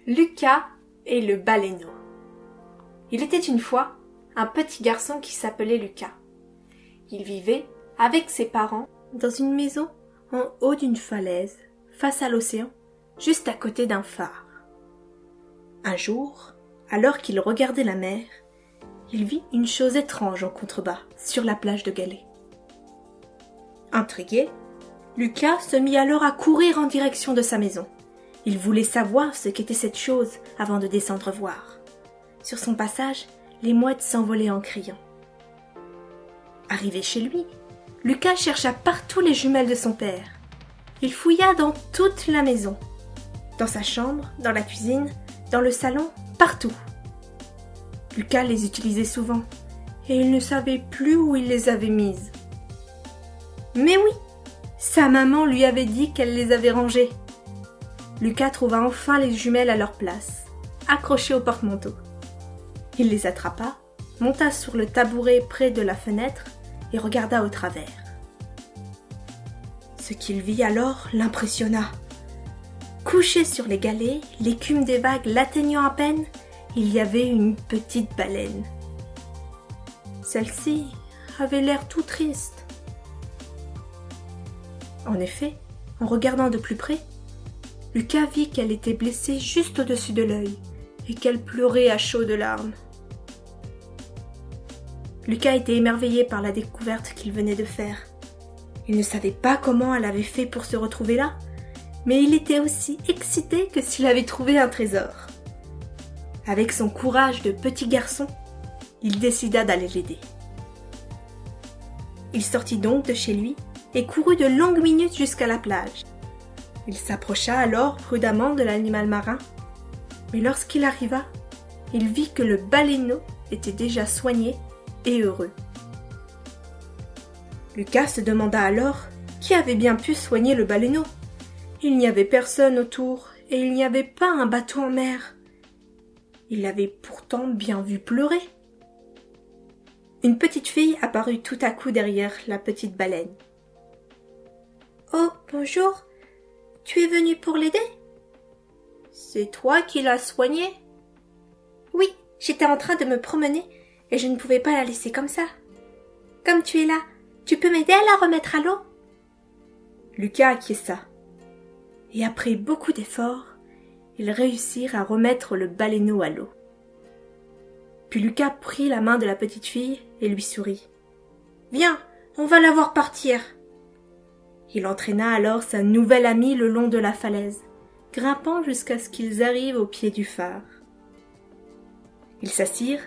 Lucas et le baleineau. Il était une fois un petit garçon qui s'appelait Lucas. Il vivait avec ses parents dans une maison en haut d'une falaise, face à l'océan, juste à côté d'un phare. Un jour, alors qu'il regardait la mer, il vit une chose étrange en contrebas, sur la plage de Galets. Intrigué, Lucas se mit alors à courir en direction de sa maison. Il voulait savoir ce qu'était cette chose avant de descendre voir. Sur son passage, les mouettes s'envolaient en criant. Arrivé chez lui, Lucas chercha partout les jumelles de son père. Il fouilla dans toute la maison, dans sa chambre, dans la cuisine, dans le salon, partout. Lucas les utilisait souvent, et il ne savait plus où il les avait mises. Mais oui, sa maman lui avait dit qu'elle les avait rangées. Lucas trouva enfin les jumelles à leur place, accrochées au porte-manteau. Il les attrapa, monta sur le tabouret près de la fenêtre et regarda au travers. Ce qu'il vit alors l'impressionna. Couché sur les galets, l'écume des vagues l'atteignant à peine, il y avait une petite baleine. Celle-ci avait l'air tout triste. En effet, en regardant de plus près, Lucas vit qu'elle était blessée juste au-dessus de l'œil et qu'elle pleurait à chaudes larmes. Lucas était émerveillé par la découverte qu'il venait de faire. Il ne savait pas comment elle avait fait pour se retrouver là, mais il était aussi excité que s'il avait trouvé un trésor. Avec son courage de petit garçon, il décida d'aller l'aider. Il sortit donc de chez lui et courut de longues minutes jusqu'à la plage. Il s'approcha alors prudemment de l'animal marin, mais lorsqu'il arriva, il vit que le baleineau était déjà soigné et heureux. Lucas se demanda alors qui avait bien pu soigner le baleineau. Il n'y avait personne autour et il n'y avait pas un bateau en mer. Il l'avait pourtant bien vu pleurer. Une petite fille apparut tout à coup derrière la petite baleine. « Oh, bonjour, tu es venue pour l'aider ?»« C'est toi qui l'as soignée ?»« Oui, j'étais en train de me promener et je ne pouvais pas la laisser comme ça. Comme tu es là, tu peux m'aider à la remettre à l'eau ?» Lucas acquiesça. Et après beaucoup d'efforts, ils réussirent à remettre le baleineau à l'eau. Puis Lucas prit la main de la petite fille et lui sourit. « Viens, on va la voir partir !» Il entraîna alors sa nouvelle amie le long de la falaise, grimpant jusqu'à ce qu'ils arrivent au pied du phare. Ils s'assirent,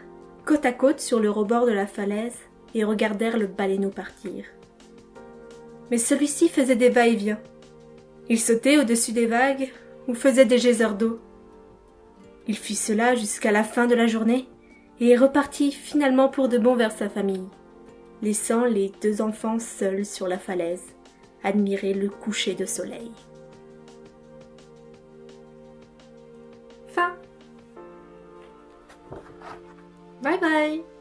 côte à côte sur le rebord de la falaise, et regardèrent le baleineau partir. Mais celui-ci faisait des va-et-vient. Il sautait au-dessus des vagues ou faisait des geysers d'eau. Il fit cela jusqu'à la fin de la journée et repartit finalement pour de bon vers sa famille, laissant les deux enfants seuls sur la falaise, admirer le coucher de soleil. Fin. Bye bye.